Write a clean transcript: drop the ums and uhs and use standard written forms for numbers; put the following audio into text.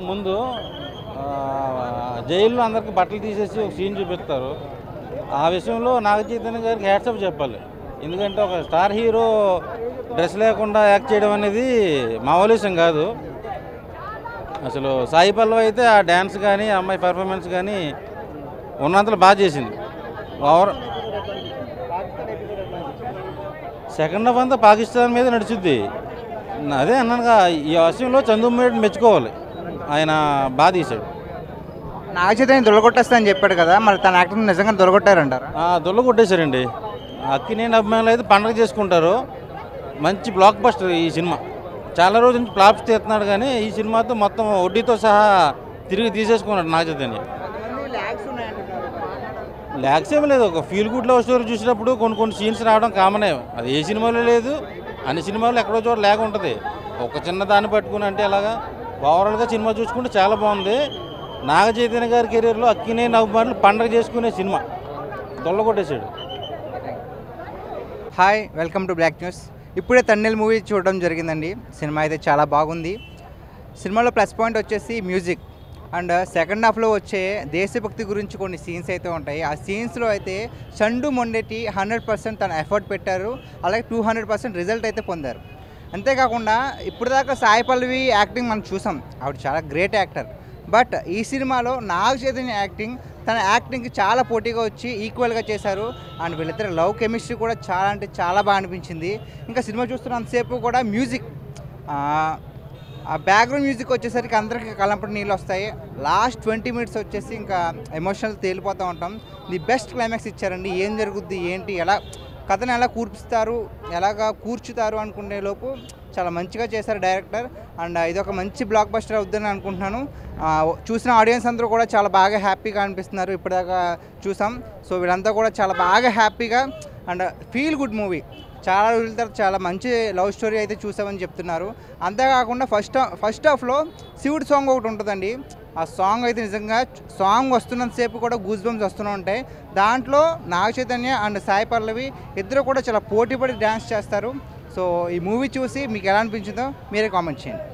ముందు జైల్లో అందరికి బట్టలు తీసేసి ఒక సీన్ చూపిస్తారు. ఆ విషయంలో నాగ చైతన్య గారికి హ్యాట్సప్ చెప్పాలి. ఎందుకంటే ఒక స్టార్ హీరో డ్రెస్ లేకుండా యాక్ట్ చేయడం అనేది మామూలు విషయం కాదు. అసలు సాయి పల్లవి అయితే ఆ డ్యాన్స్ కానీ అమ్మాయి పర్ఫార్మెన్స్ కానీ ఉన్నంతలో బాగా చేసింది. ఓవర్ సెకండ్ హాఫ్ అంతా పాకిస్తాన్ మీద నడుచుద్ది. అదే అన్నానుగా, ఈ విషయంలో చందుమేడిని మెచ్చుకోవాలి. ఆయన బాగా తీశాడు. నాగ చైతన్య దొరగొట్టేస్తా అని చెప్పాడు కదా, మరి తన యాక్టింగ్ నిజంగా దొరగొట్టారంటారా? దొల్ల కొట్టేశారండి. అక్కినేని అభిమానులు అయితే పండగ చేసుకుంటారు. మంచి బ్లాక్ బస్టర్ ఈ సినిమా. చాలా రోజుల నుంచి ఫ్లాప్స్ తీస్తున్నాడు, కానీ ఈ సినిమాతో మొత్తం వడ్డీతో సహా తిరిగి తీసేసుకున్నాడు నాగ చైతన్య. ల్యాక్స్ ఏమీ లేదు. ఒక ఫీల్ గుడ్ లవ్ స్టోరీ చూసినప్పుడు కొన్ని సీన్స్ రావడం కామనే. అది ఏ సినిమాలో లేదు, అన్ని సినిమాలు ఎక్కడో చోట లేక ఉంటుంది. ఒక చిన్న దాన్ని పట్టుకుని అంటే అలాగా ఓవరాల్గా సినిమా చూసుకుంటే చాలా బాగుంది. నాగ చైతన్య గారి కెరీర్లో అక్కినేని అభిమానులు పండగ చేసుకునే సినిమా. దొల్ల కొట్టేశాడు. Hi, welcome to black news. ఇప్పుడే తన్నెల్ మూవీ చూడడం జరిగిందండి. సినిమా అయితే చాలా బాగుంది. సినిమాలో ప్లస్ పాయింట్ వచ్చేసి మ్యూజిక్ అండ్ సెకండ్ హాఫ్లో వచ్చే దేశభక్తి గురించి కొన్ని సీన్స్ అయితే ఉంటాయి. ఆ సీన్స్లో అయితే చండు మొండెటి 100% తన ఎఫర్ట్ పెట్టారు. అలాగే 200% రిజల్ట్ అయితే పొందారు. అంతేకాకుండా ఇప్పుడు దాకా సాయి పల్లవి యాక్టింగ్ మనం చూసాం, ఆవిడ చాలా గ్రేట్ యాక్టర్. బట్ ఈ సినిమాలో నాగ చైతన్య యాక్టింగ్, తన యాక్టింగ్కి చాలా పోటీగా వచ్చి ఈక్వల్గా చేశారు. అండ్ వీళ్ళిద్దరు లవ్ కెమిస్ట్రీ కూడా చాలా అంటే చాలా బాగా అనిపించింది. ఇంకా సినిమా చూస్తున్నంతసేపు కూడా మ్యూజిక్, ఆ బ్యాక్గ్రౌండ్ మ్యూజిక్ వచ్చేసరికి అందరికీ కళ్ళంపటి నీళ్ళు వస్తాయి. లాస్ట్ 20 minutes వచ్చేసి ఇంకా ఎమోషనల్ తేలిపోతూ ఉంటాం. ది బెస్ట్ క్లైమాక్స్ ఇచ్చారండి. ఏం జరుగుద్ది ఏంటి, ఎలా కథను ఎలా కూర్చుతారు, ఎలాగా కూర్చుతారు అనుకునే లోపు చాలా మంచిగా చేశారు డైరెక్టర్. అండ్ ఇది ఒక మంచి బ్లాక్ బస్టర్ అవుద్దని అనుకుంటున్నాను. చూసిన ఆడియన్స్ అందరూ కూడా చాలా బాగా హ్యాపీగా అనిపిస్తున్నారు. ఇప్పటిదాకా చూసాం. సో వీళ్ళంతా కూడా చాలా బాగా హ్యాపీగా అండ్ ఫీల్ గుడ్ మూవీ. చాలా రోజుల తర్వాత చాలా మంచి లవ్ స్టోరీ అయితే చూసామని చెప్తున్నారు. అంతేకాకుండా ఫస్ట్ హాఫ్లో శివుడు సాంగ్ ఒకటి ఉంటుందండి. ఆ సాంగ్ అయితే నిజంగా సాంగ్ వస్తున్నంతసేపు కూడా గూస్ బంప్స్ వస్తూనే ఉంటాయి. దాంట్లో నాగ చైతన్య అండ్ సాయి పల్లవి ఇద్దరు కూడా చాలా పోటీపడి డ్యాన్స్ చేస్తారు. సో ఈ మూవీ చూసి మీకు ఎలా అనిపించిందో మీరే కామెంట్ చేయండి.